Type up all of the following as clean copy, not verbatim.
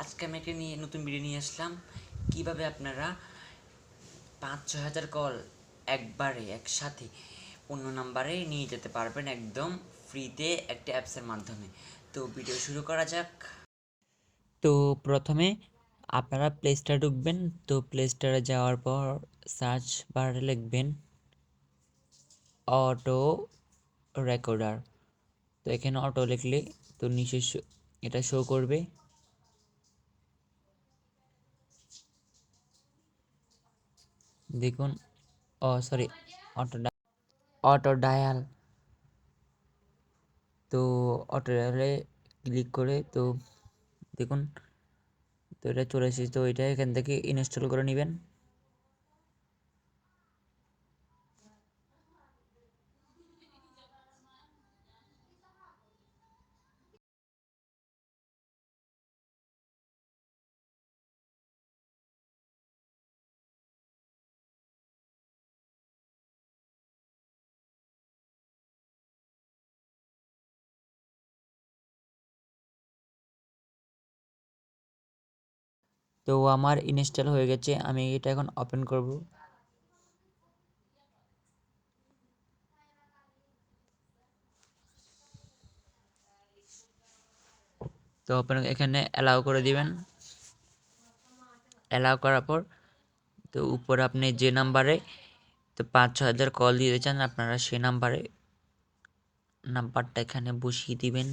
আজকে আমি একটা নতুন ভিডিও নিয়ে আসলাম কিভাবে আপনারা 5-6 হাজার কল একবারে একসাথে অন্য নাম্বারে নিয়ে যেতে পারবেন একদম ফ্রিতে একটা অ্যাপসের মাধ্যমে। তো ভিডিও শুরু করা যাক। তো প্রথমে আপনারা প্লে স্টোরে ঢুকবেন। তো প্লে স্টোরে যাওয়ার পর সার্চ বারে লিখবেন অটো রেকর্ডার। তো এখানে অটো লিখলে তো নিচে এটা শো করবে। দেখুন, সরি, অটো ডায়াল। তো অটো ডায়ালে ক্লিক করে তো দেখুন, তো এটা চলে এসেছে। তো এটা এখান থেকে ইনস্টল করে নেবেন। তো আমার ইনস্টল হয়ে গেছে, আমি এটা এখন ওপেন করব। তো ওপেন এখানে অ্যালাউ করে দিবেন। অ্যালাউ করার পর তো উপরে আপনি যে নাম্বারে তো 5-6 হাজার কল দিতে চান আপনারা সে নাম্বারটা এখানে বসিয়ে দিবেন।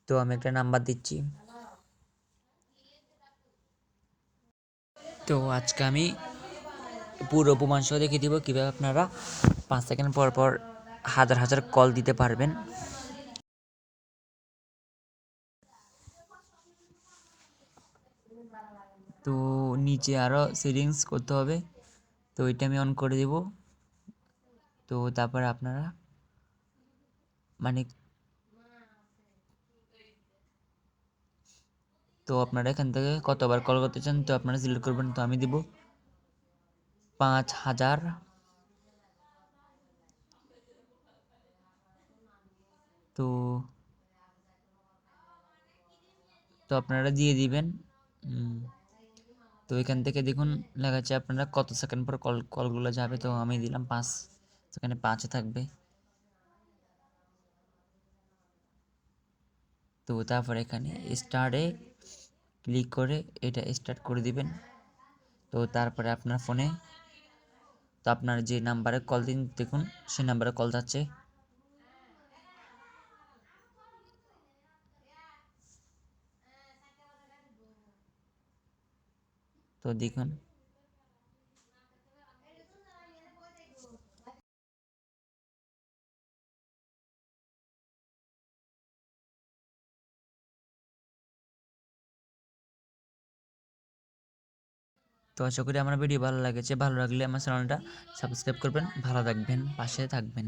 তো আমি একটা নাম্বার দিচ্ছি। তো আজকে আমি পুরো প্রমাণ সহ দেখিয়ে দিব কীভাবে আপনারা 5 সেকেন্ড পর পর হাজার হাজার কল দিতে পারবেন। তো নিচে আরও সেটিংস করতে হবে, তো এটা আমি অন করে দেব। তো তারপরে আপনারা মানে তো আপনারা এখান থেকে কতবার কল করতে চান তো আপনারা সিলেক্ট করবেন। তো আমি দিব 5,000। তো তো আপনারা দিয়ে দিবেন। তো এখান থেকে দেখুন লেখা আছে আপনারা কত সেকেন্ড পর কলগুলো যাবে। তো আমি দিলাম 5 সেকেন্ডে 5 থাকবে। তো তারপর এখানে স্টার্টে ক্লিক করে এটা স্টার্ট করে দিবেন। তো তারপরে আপনার ফোনে তো আপনার যে নাম্বারে কল দিন দেখুন সেই নাম্বারে কল যাচ্ছে। তো দেখুন, তো আশা করি আমার ভিডিও ভালো লাগেছে। ভালো লাগলে আমার চ্যানেলটা সাবস্ক্রাইব করবেন। ভালো থাকবেন, পাশে থাকবেন।